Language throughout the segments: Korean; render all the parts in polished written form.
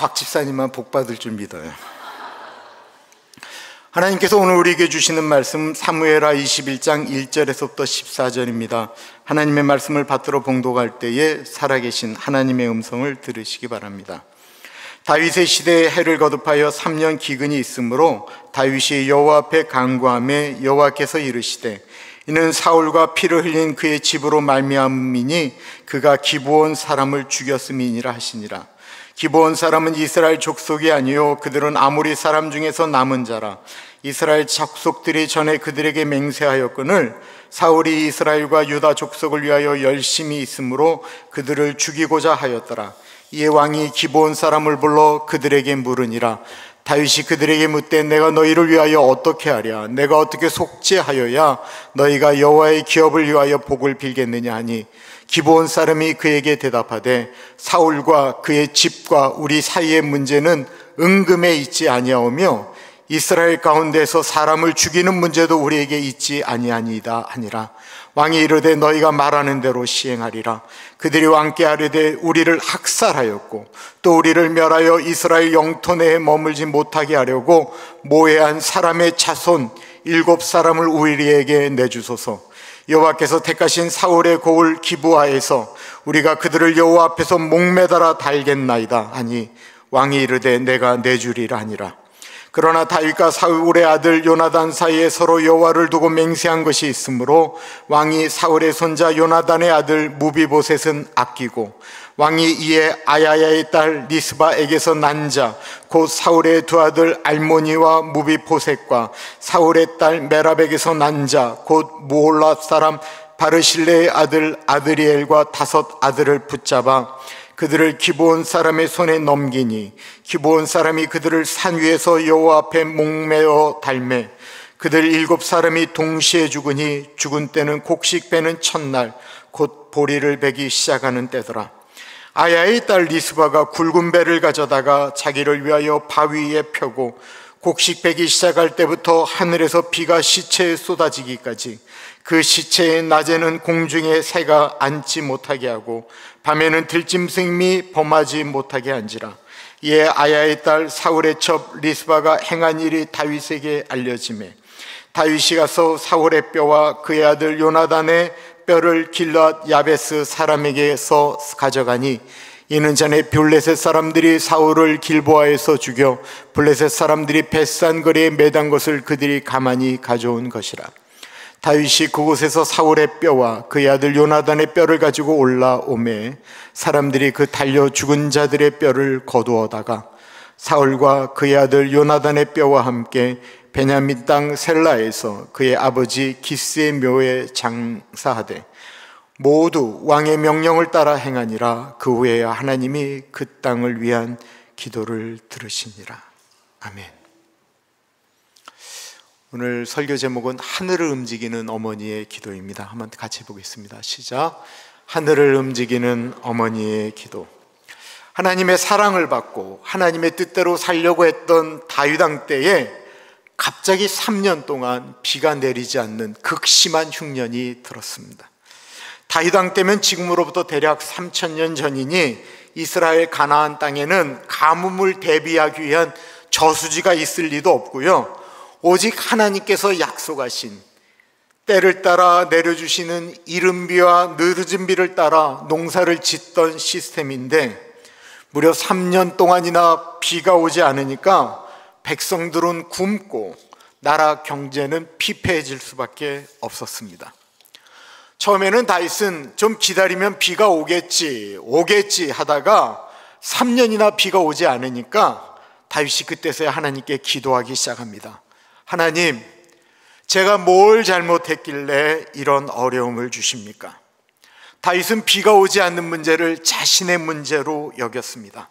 곽 집사님만 복 받을 줄 믿어요. 하나님께서 오늘 우리에게 주시는 말씀 사무엘하 21장 1절에서부터 14절입니다. 하나님의 말씀을 받들어 봉독할 때에 살아계신 하나님의 음성을 들으시기 바랍니다. 다윗의 시대에 해를 거듭하여 3년 기근이 있으므로 다윗이 여호와 앞에 간구하매 여호와께서 이르시되 이는 사울과 피를 흘린 그의 집으로 말미암음이니 그가 기브온 사람을 죽였음이니라 하시니라. 기브온 사람은 이스라엘 족속이 아니요 그들은 아모리 사람 중에서 남은 자라. 이스라엘 족속들이 전에 그들에게 맹세하였거늘 사울이 이스라엘과 유다 족속을 위하여 열심히 있으므로 그들을 죽이고자 하였더라. 이에 왕이 기브온 사람을 불러 그들에게 물으니라. 다윗이 그들에게 묻되 내가 너희를 위하여 어떻게 하랴? 내가 어떻게 속죄하여야 너희가 여호와의 기업을 위하여 복을 빌겠느냐 하니 기브온 사람이 그에게 대답하되 사울과 그의 집과 우리 사이의 문제는 은금에 있지 아니하오며 이스라엘 가운데서 사람을 죽이는 문제도 우리에게 있지 아니하니이다 하니라. 왕이 이르되 너희가 말하는 대로 시행하리라. 그들이 왕께 아뢰되 우리를 학살하였고 또 우리를 멸하여 이스라엘 영토 내에 머물지 못하게 하려고 모해한 사람의 자손 7사람을 우리에게 내주소서. 여호와께서 택하신 사울의 고을 기브아에서 우리가 그들을 여호와 앞에서 목매달아 달겠나이다 하니 왕이 이르되 내가 내주리라 하니라. 그러나 다윗과 사울의 아들 요나단 사이에 서로 여호와를 두고 맹세한 것이 있으므로 왕이 사울의 손자 요나단의 아들 무비보셋은 아끼고 왕이 이에 아야야의 딸 리스바에게서 난 자 곧 사울의 두 아들 알모니와 무비보셋과 사울의 딸 메랍에게서 난 자 곧 무홀라 사람 바르실레의 아들 아드리엘과 5 아들을 붙잡아 그들을 기브온 사람의 손에 넘기니 기브온 사람이 그들을 산 위에서 여호와 앞에 목매어 달매 그들 7사람이 동시에 죽으니 죽은 때는 곡식 베는 첫날 곧 보리를 베기 시작하는 때더라. 아야의 딸 리스바가 굵은 배를 가져다가 자기를 위하여 바위 위에 펴고 곡식 베기 시작할 때부터 하늘에서 비가 시체에 쏟아지기까지 그 시체의 낮에는 공중에 새가 앉지 못하게 하고 밤에는 들짐승이 범하지 못하게 한지라. 이에 아야의 딸 사울의 첩 리스바가 행한 일이 다윗에게 알려지매 다윗이 가서 사울의 뼈와 그의 아들 요나단의 뼈를 길앗 야베스 사람에게서 가져가니 이는 전에 블레셋 사람들이 사울을 길보아에서 죽여 블레셋 사람들이 벳산 거리에 매단 것을 그들이 가만히 가져온 것이라. 다윗이 그곳에서 사울의 뼈와 그의 아들 요나단의 뼈를 가지고 올라오매 사람들이 그 달려 죽은 자들의 뼈를 거두어다가 사울과 그의 아들 요나단의 뼈와 함께 베냐민 땅 셀라에서 그의 아버지 기스의 묘에 장사하되 모두 왕의 명령을 따라 행하니라. 그 후에 하나님이 그 땅을 위한 기도를 들으시니라. 아멘. 오늘 설교 제목은 하늘을 움직이는 어머니의 기도입니다. 한번 같이 보겠습니다. 시작. 하늘을 움직이는 어머니의 기도. 하나님의 사랑을 받고 하나님의 뜻대로 살려고 했던 다윗 왕 때에 갑자기 3년 동안 비가 내리지 않는 극심한 흉년이 들었습니다. 다윗 왕 때면 지금으로부터 대략 3000년 전이니 이스라엘 가나안 땅에는 가뭄을 대비하기 위한 저수지가 있을 리도 없고요, 오직 하나님께서 약속하신 때를 따라 내려주시는 이른비와 늦은 비를 따라 농사를 짓던 시스템인데 무려 3년 동안이나 비가 오지 않으니까 백성들은 굶고 나라 경제는 피폐해질 수밖에 없었습니다. 처음에는 다윗은 좀 기다리면 비가 오겠지 하다가 3년이나 비가 오지 않으니까 다윗이 그때서야 하나님께 기도하기 시작합니다. 하나님, 제가 뭘 잘못했길래 이런 어려움을 주십니까? 다윗은 비가 오지 않는 문제를 자신의 문제로 여겼습니다.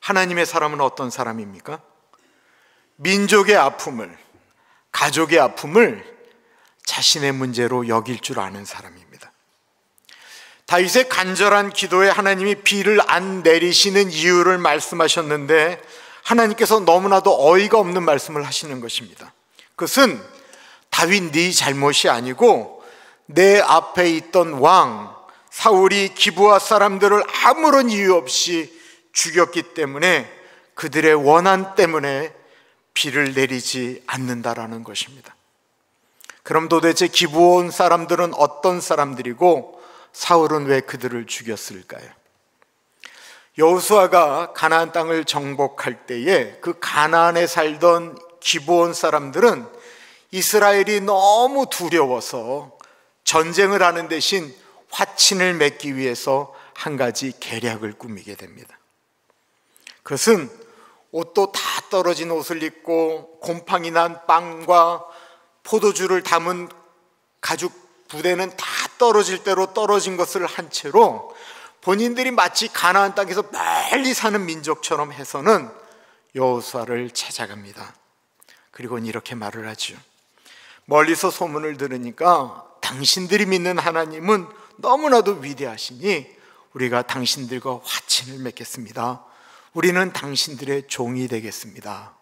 하나님의 사람은 어떤 사람입니까? 민족의 아픔을, 가족의 아픔을 자신의 문제로 여길 줄 아는 사람입니다. 다윗의 간절한 기도에 하나님이 비를 안 내리시는 이유를 말씀하셨는데 하나님께서 너무나도 어이가 없는 말씀을 하시는 것입니다. 그것은 다윗 네 잘못이 아니고 내 앞에 있던 왕 사울이 기브아 사람들을 아무런 이유 없이 죽였기 때문에 그들의 원한 때문에 비를 내리지 않는다라는 것입니다. 그럼 도대체 기브온 사람들은 어떤 사람들이고 사울은 왜 그들을 죽였을까요? 여호수아가 가나안 땅을 정복할 때에 그 가나안에 살던 기브온 사람들은 이스라엘이 너무 두려워서 전쟁을 하는 대신 화친을 맺기 위해서 한 가지 계략을 꾸미게 됩니다. 그것은 옷도 다 떨어진 옷을 입고 곰팡이 난 빵과 포도주를 담은 가죽 부대는 다 떨어질 대로 떨어진 것을 한 채로 본인들이 마치 가나안 땅에서 멀리 사는 민족처럼 해서는 여호수아를 찾아갑니다. 그리고는 이렇게 말을 하죠. 멀리서 소문을 들으니까 당신들이 믿는 하나님은 너무나도 위대하시니 우리가 당신들과 화친을 맺겠습니다. 우리는 당신들의 종이 되겠습니다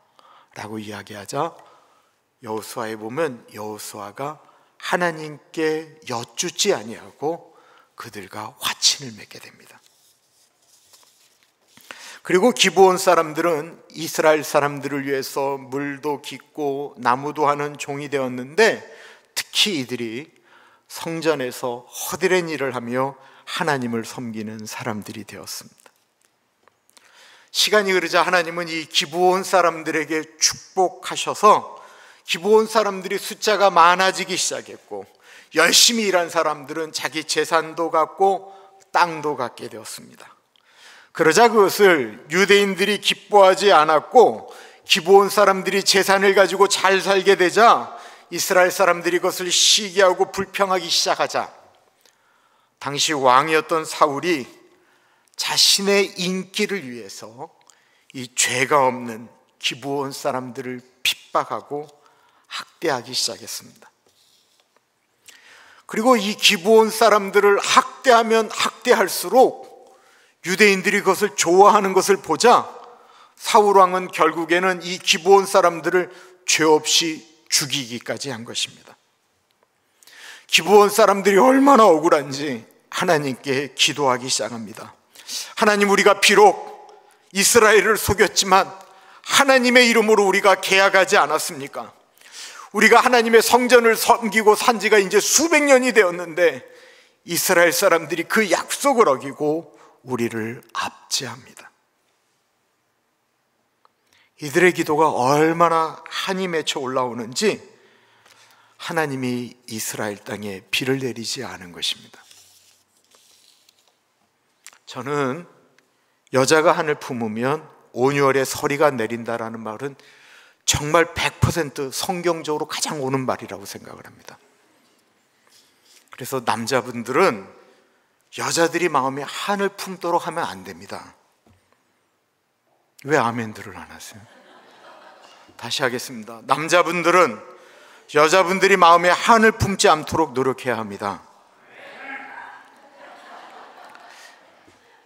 라고 이야기하자 여호수아에 보면 여호수아가 하나님께 여쭙지 아니하고 그들과 화친을 맺게 됩니다. 그리고 기브온 사람들은 이스라엘 사람들을 위해서 물도 깃고 나무도 하는 종이 되었는데 특히 이들이 성전에서 허드렛 일을 하며 하나님을 섬기는 사람들이 되었습니다. 시간이 흐르자 하나님은 이 기브온 사람들에게 축복하셔서 기브온 사람들이 숫자가 많아지기 시작했고 열심히 일한 사람들은 자기 재산도 갖고 땅도 갖게 되었습니다. 그러자 그것을 유대인들이 기뻐하지 않았고 기브온 사람들이 재산을 가지고 잘 살게 되자 이스라엘 사람들이 그것을 시기하고 불평하기 시작하자 당시 왕이었던 사울이 자신의 인기를 위해서 이 죄가 없는 기브온 사람들을 핍박하고 학대하기 시작했습니다. 그리고 이 기브온 사람들을 학대하면 학대할수록 유대인들이 그것을 좋아하는 것을 보자 사울 왕은 결국에는 이 기브온 사람들을 죄 없이 죽이기까지 한 것입니다. 기브온 사람들이 얼마나 억울한지 하나님께 기도하기 시작합니다. 하나님, 우리가 비록 이스라엘을 속였지만 하나님의 이름으로 우리가 계약하지 않았습니까? 우리가 하나님의 성전을 섬기고 산 지가 이제 수백 년이 되었는데 이스라엘 사람들이 그 약속을 어기고 우리를 압제합니다. 이들의 기도가 얼마나 한이 맺혀 올라오는지 하나님이 이스라엘 땅에 비를 내리지 않은 것입니다. 저는 여자가 하늘 품으면 온유월에 서리가 내린다라는 말은 정말 100% 성경적으로 가장 옳은 말이라고 생각을 합니다. 그래서 남자분들은 여자들이 마음에 한을 품도록 하면 안 됩니다. 왜 아멘들을 안 하세요? 다시 하겠습니다. 남자분들은 여자분들이 마음에 한을 품지 않도록 노력해야 합니다.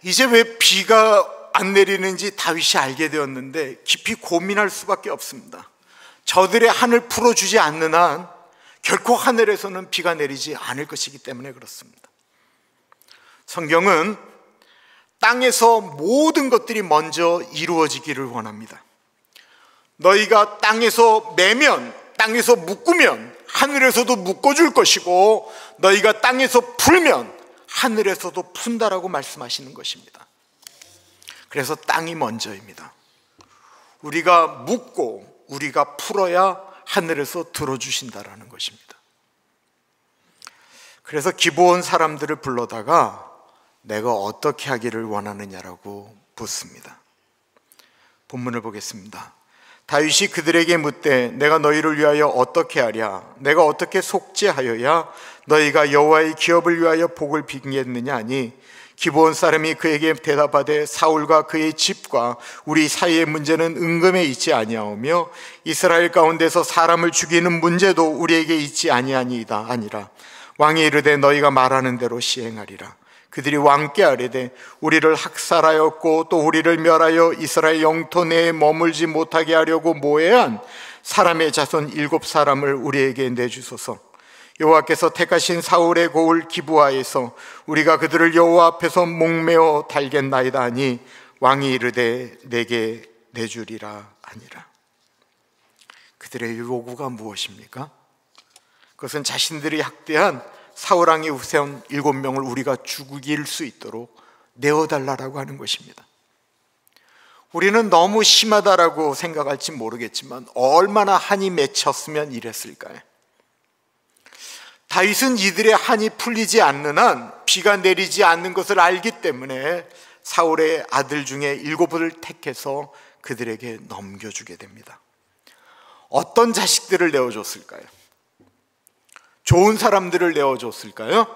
이제 왜 비가 안 내리는지 다윗이 알게 되었는데 깊이 고민할 수밖에 없습니다. 저들의 한을 풀어주지 않는 한 결코 하늘에서는 비가 내리지 않을 것이기 때문에 그렇습니다. 성경은 땅에서 모든 것들이 먼저 이루어지기를 원합니다. 너희가 땅에서 매면, 땅에서 묶으면 하늘에서도 묶어줄 것이고 너희가 땅에서 풀면 하늘에서도 푼다라고 말씀하시는 것입니다. 그래서 땅이 먼저입니다. 우리가 묶고 우리가 풀어야 하늘에서 들어주신다라는 것입니다. 그래서 기브온 사람들을 불러다가 내가 어떻게 하기를 원하느냐라고 묻습니다. 본문을 보겠습니다. 다윗이 그들에게 묻되 내가 너희를 위하여 어떻게 하랴? 내가 어떻게 속죄하여야 너희가 여호와의 기업을 위하여 복을 빌겠느냐 하니 기브온 사람이 그에게 대답하되 사울과 그의 집과 우리 사이의 문제는 은금에 있지 아니하오며 이스라엘 가운데서 사람을 죽이는 문제도 우리에게 있지 아니하니이다 아니라 왕이 이르되 너희가 말하는 대로 시행하리라. 그들이 왕께 아뢰되 우리를 학살하였고 또 우리를 멸하여 이스라엘 영토 내에 머물지 못하게 하려고 모해한 사람의 자손 7사람을 우리에게 내주소서. 여호와께서 택하신 사울의 고을 기브아에서 우리가 그들을 여호와 앞에서 목매어 달겠나이다 하니 왕이 이르되 내게 내주리라 하니라. 그들의 요구가 무엇입니까? 그것은 자신들이 학대한 사울왕의 후손 7명을 우리가 죽일 수 있도록 내어달라고 하는 것입니다. 우리는 너무 심하다라고 생각할지 모르겠지만 얼마나 한이 맺혔으면 이랬을까요? 다윗은 이들의 한이 풀리지 않는 한 비가 내리지 않는 것을 알기 때문에 사울의 아들 중에 7을 택해서 그들에게 넘겨주게 됩니다. 어떤 자식들을 내어줬을까요? 좋은 사람들을 내어줬을까요?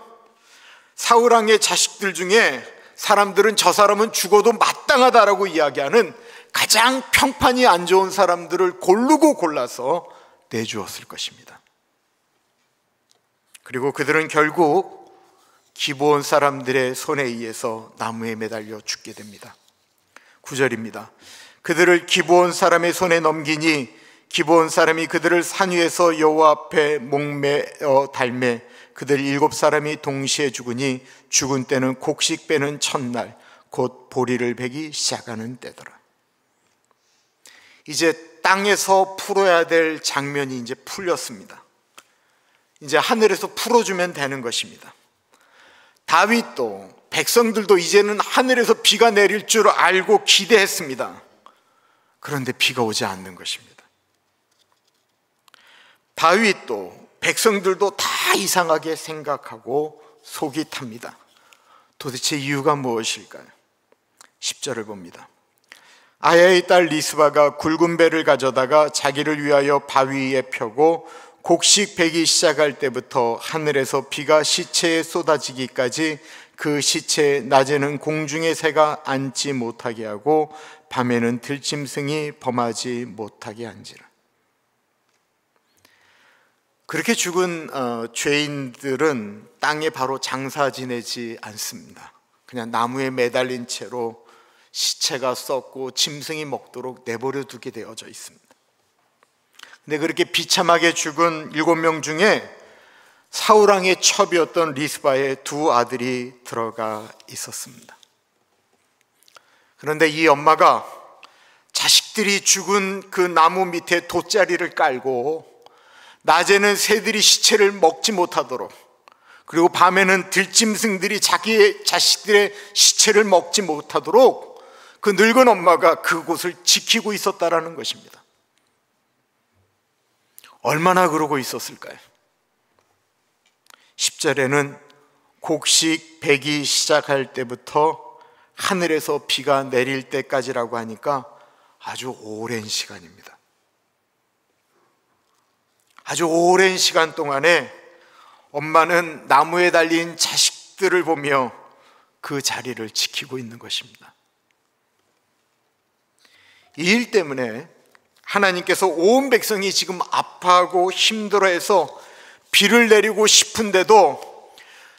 사울왕의 자식들 중에 사람들은 저 사람은 죽어도 마땅하다라고 이야기하는 가장 평판이 안 좋은 사람들을 고르고 골라서 내주었을 것입니다. 그리고 그들은 결국 기브온 사람들의 손에 의해서 나무에 매달려 죽게 됩니다. 9절입니다. 그들을 기브온 사람의 손에 넘기니 기브온 사람이 그들을 산 위에서 여호와 앞에 목매어 달매 그들 7사람이 동시에 죽으니 죽은 때는 곡식 빼는 첫날 곧 보리를 베기 시작하는 때더라. 이제 땅에서 풀어야 될 장면이 이제 풀렸습니다. 이제 하늘에서 풀어주면 되는 것입니다. 다윗도 백성들도 이제는 하늘에서 비가 내릴 줄 알고 기대했습니다. 그런데 비가 오지 않는 것입니다. 다윗도 백성들도 다 이상하게 생각하고 속이 탑니다. 도대체 이유가 무엇일까요? 10절을 봅니다. 아야의 딸 리스바가 굵은 배를 가져다가 자기를 위하여 바위 위에 펴고 곡식 베기 시작할 때부터 하늘에서 비가 시체에 쏟아지기까지 그 시체에 낮에는 공중의 새가 앉지 못하게 하고 밤에는 들짐승이 범하지 못하게 한지라. 그렇게 죽은 죄인들은 땅에 바로 장사 지내지 않습니다. 그냥 나무에 매달린 채로 시체가 썩고 짐승이 먹도록 내버려 두게 되어져 있습니다. 근데 그렇게 비참하게 죽은 7명 중에 사울왕의 첩이었던 리스바의 2 아들이 들어가 있었습니다. 그런데 이 엄마가 자식들이 죽은 그 나무 밑에 돗자리를 깔고 낮에는 새들이 시체를 먹지 못하도록, 그리고 밤에는 들짐승들이 자기의 자식들의 시체를 먹지 못하도록 그 늙은 엄마가 그곳을 지키고 있었다라는 것입니다. 얼마나 그러고 있었을까요? 10절에는 곡식 베기 시작할 때부터 하늘에서 비가 내릴 때까지라고 하니까 아주 오랜 시간입니다. 아주 오랜 시간 동안에 엄마는 나무에 달린 자식들을 보며 그 자리를 지키고 있는 것입니다. 이 일 때문에 하나님께서 온 백성이 지금 아파하고 힘들어해서 비를 내리고 싶은데도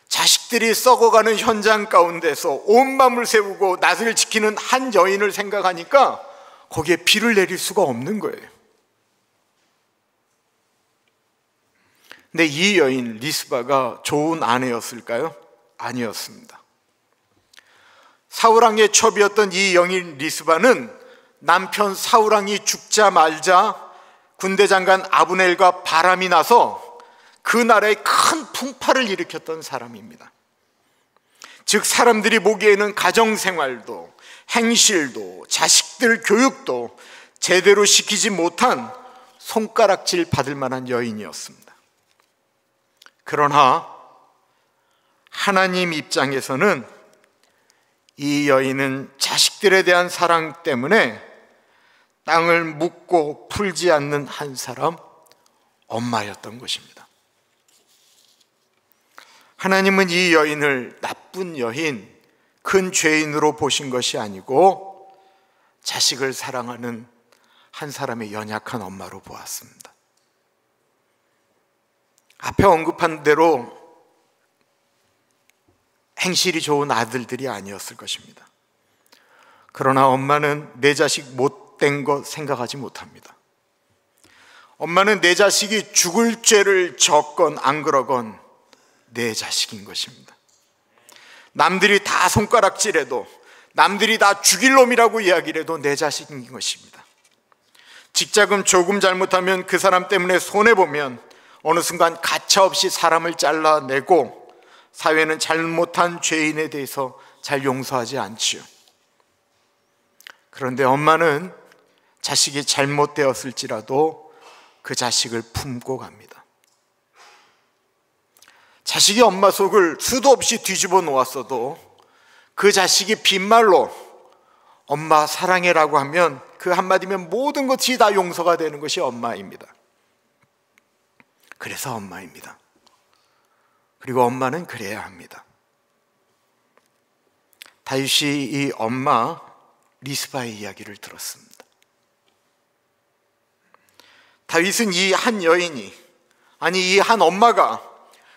자식들이 썩어가는 현장 가운데서 온 밤을 새우고 낮을 지키는 한 여인을 생각하니까 거기에 비를 내릴 수가 없는 거예요. 근데 이 여인 리스바가 좋은 아내였을까요? 아니었습니다. 사울왕의 첩이었던 이 여인 리스바는 남편 사울왕이 죽자마자 군대 장관 아브넬과 바람이 나서 그 나라에 큰 풍파를 일으켰던 사람입니다. 즉 사람들이 보기에는 가정생활도 행실도 자식들 교육도 제대로 시키지 못한 손가락질 받을 만한 여인이었습니다. 그러나 하나님 입장에서는 이 여인은 자식들에 대한 사랑 때문에 땅을 묻고 풀지 않는 한 사람, 엄마였던 것입니다. 하나님은 이 여인을 나쁜 여인, 큰 죄인으로 보신 것이 아니고 자식을 사랑하는 한 사람의 연약한 엄마로 보았습니다. 앞에 언급한 대로 행실이 좋은 아들들이 아니었을 것입니다. 그러나 엄마는 내 자식 못된 것 생각하지 못합니다. 엄마는 내 자식이 죽을 죄를 졌건 안 그러건 내 자식인 것입니다. 남들이 다 손가락질해도, 남들이 다 죽일 놈이라고 이야기를 해도 내 자식인 것입니다. 직자금 조금 잘못하면 그 사람 때문에 손해보면 어느 순간 가차없이 사람을 잘라내고 사회는 잘못한 죄인에 대해서 잘 용서하지 않지요. 그런데 엄마는 자식이 잘못되었을지라도 그 자식을 품고 갑니다. 자식이 엄마 속을 수도 없이 뒤집어 놓았어도 그 자식이 빈말로 엄마 사랑해라고 하면 그 한마디면 모든 것이 다 용서가 되는 것이 엄마입니다. 그래서 엄마입니다. 그리고 엄마는 그래야 합니다. 다윗이 이 엄마 리스바의 이야기를 들었습니다. 다윗은 이 한 여인이, 아니 이 한 엄마가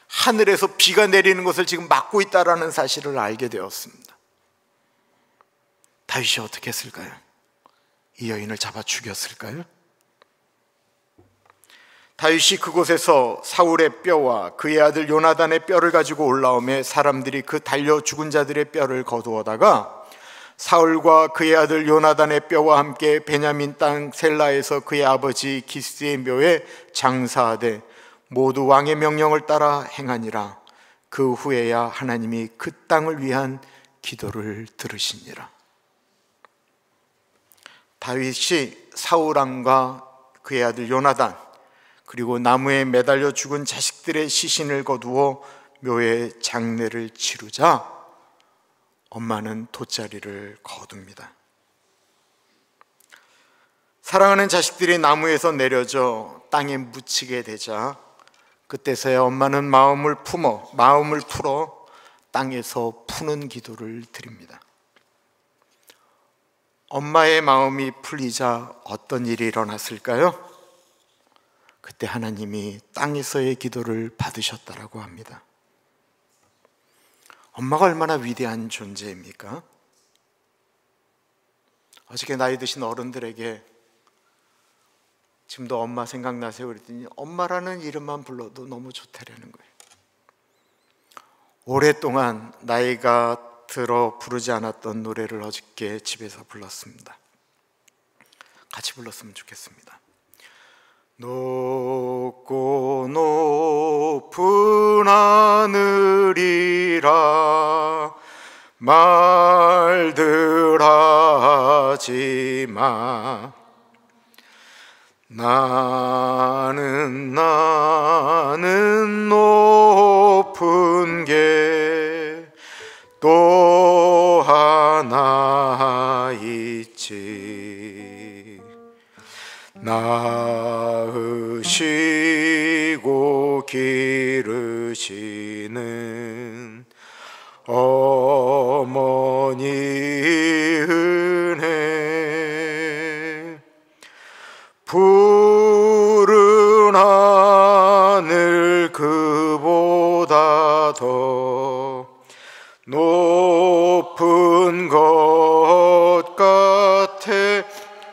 하늘에서 비가 내리는 것을 지금 막고 있다는 사실을 알게 되었습니다. 다윗이 어떻게 했을까요? 이 여인을 잡아 죽였을까요? 다윗이 그곳에서 사울의 뼈와 그의 아들 요나단의 뼈를 가지고 올라오매 사람들이 그 달려 죽은 자들의 뼈를 거두어다가 사울과 그의 아들 요나단의 뼈와 함께 베냐민 땅 셀라에서 그의 아버지 기스의 묘에 장사하되 모두 왕의 명령을 따라 행하니라. 그 후에야 하나님이 그 땅을 위한 기도를 들으시니라. 다윗이 사울 왕과 그의 아들 요나단 그리고 나무에 매달려 죽은 자식들의 시신을 거두어 묘에 장례를 치르자 엄마는 돗자리를 거둡니다. 사랑하는 자식들이 나무에서 내려져 땅에 묻히게 되자 그때서야 엄마는 마음을 풀어 땅에서 푸는 기도를 드립니다. 엄마의 마음이 풀리자 어떤 일이 일어났을까요? 그때 하나님이 땅에서의 기도를 받으셨다라고 합니다. 엄마가 얼마나 위대한 존재입니까? 어저께 나이 드신 어른들에게 지금도 엄마 생각나세요? 그랬더니 엄마라는 이름만 불러도 너무 좋다라는 거예요. 오랫동안 나이가 들어 부르지 않았던 노래를 어저께 집에서 불렀습니다. 같이 불렀으면 좋겠습니다. 높고 높은 하늘이라 말들 하지 마. 나는 높은 게 또 하나 있지. 낳으시고 기르시는 어머니 은혜. 푸른 하늘 그보다 더 높은 것 같아.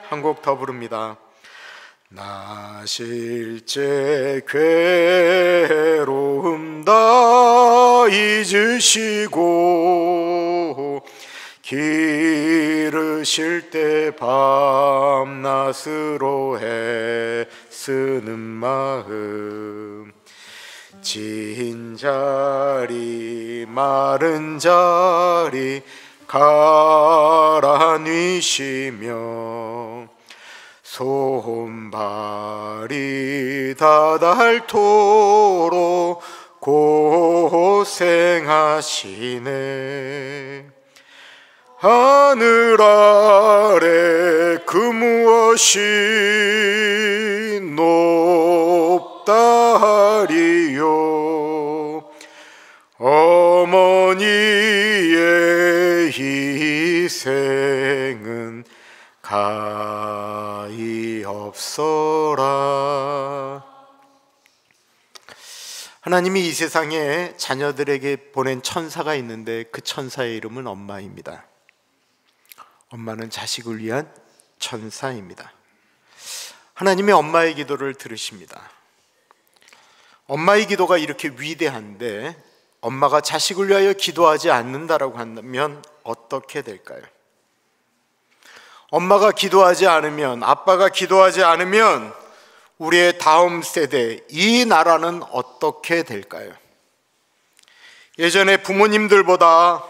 한 곡 더 부릅니다. 나 실제 괴로움 다 잊으시고 기르실 때 밤낮으로 애쓰는 마음. 진 자리 마른 자리 갈아뉘시며 손발이 다 닳도록 고생하시네. 하늘 아래 그 무엇이 높다 하리요. 어머니의 희생은 가히 없어라. 하나님이 이 세상에 자녀들에게 보낸 천사가 있는데 그 천사의 이름은 엄마입니다. 엄마는 자식을 위한 천사입니다. 하나님의 엄마의 기도를 들으십니다. 엄마의 기도가 이렇게 위대한데 엄마가 자식을 위하여 기도하지 않는다라고 한다면 어떻게 될까요? 엄마가 기도하지 않으면, 아빠가 기도하지 않으면 우리의 다음 세대, 이 나라는 어떻게 될까요? 예전에 부모님들보다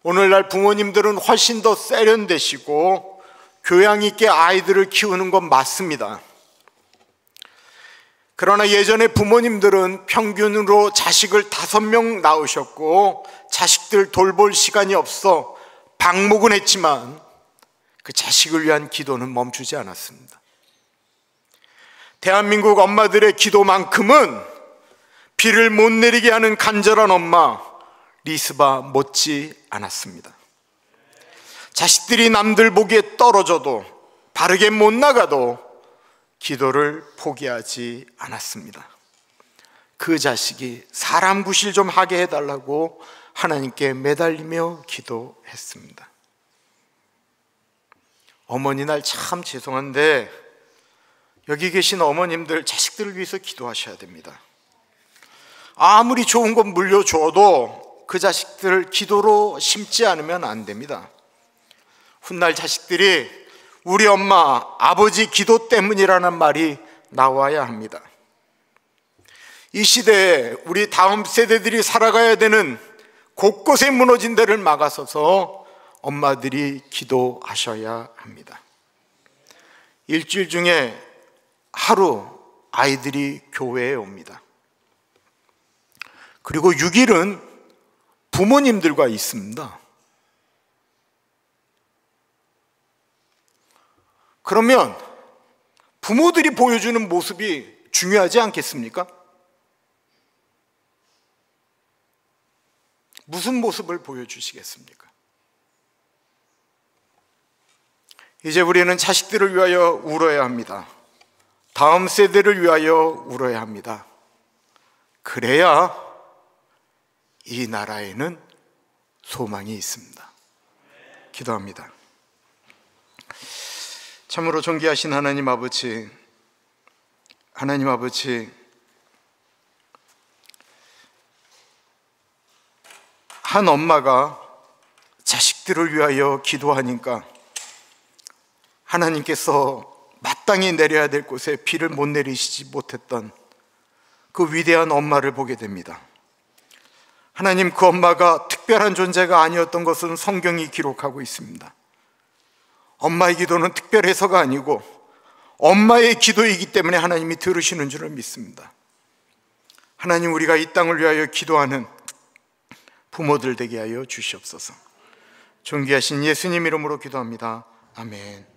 오늘날 부모님들은 훨씬 더 세련되시고 교양 있게 아이들을 키우는 건 맞습니다. 그러나 예전에 부모님들은 평균으로 자식을 5명 낳으셨고 자식들 돌볼 시간이 없어 방목은 했지만 그 자식을 위한 기도는 멈추지 않았습니다. 대한민국 엄마들의 기도만큼은 비를 못 내리게 하는 간절한 엄마 리스바 못지 않았습니다. 자식들이 남들 보기에 떨어져도 바르게 못 나가도 기도를 포기하지 않았습니다. 그 자식이 사람 구실 좀 하게 해달라고 하나님께 매달리며 기도했습니다. 어머니 날 참 죄송한데 여기 계신 어머님들 자식들을 위해서 기도하셔야 됩니다. 아무리 좋은 것 물려줘도 그 자식들을 기도로 심지 않으면 안 됩니다. 훗날 자식들이 우리 엄마, 아버지 기도 때문이라는 말이 나와야 합니다. 이 시대에 우리 다음 세대들이 살아가야 되는 곳곳에 무너진 데를 막아서서 엄마들이 기도하셔야 합니다. 일주일 중에 하루 아이들이 교회에 옵니다. 그리고 6일은 부모님들과 있습니다. 그러면 부모들이 보여주는 모습이 중요하지 않겠습니까? 무슨 모습을 보여주시겠습니까? 이제 우리는 자식들을 위하여 울어야 합니다. 다음 세대를 위하여 울어야 합니다. 그래야 이 나라에는 소망이 있습니다. 기도합니다. 참으로 존귀하신 하나님 아버지, 한 엄마가 자식들을 위하여 기도하니까 하나님께서 마땅히 내려야 될 곳에 비를 못 내리시지 못했던 그 위대한 엄마를 보게 됩니다. 하나님, 그 엄마가 특별한 존재가 아니었던 것은 성경이 기록하고 있습니다. 엄마의 기도는 특별해서가 아니고 엄마의 기도이기 때문에 하나님이 들으시는 줄을 믿습니다. 하나님, 우리가 이 땅을 위하여 기도하는 부모들 되게 하여 주시옵소서. 존귀하신 예수님 이름으로 기도합니다. 아멘.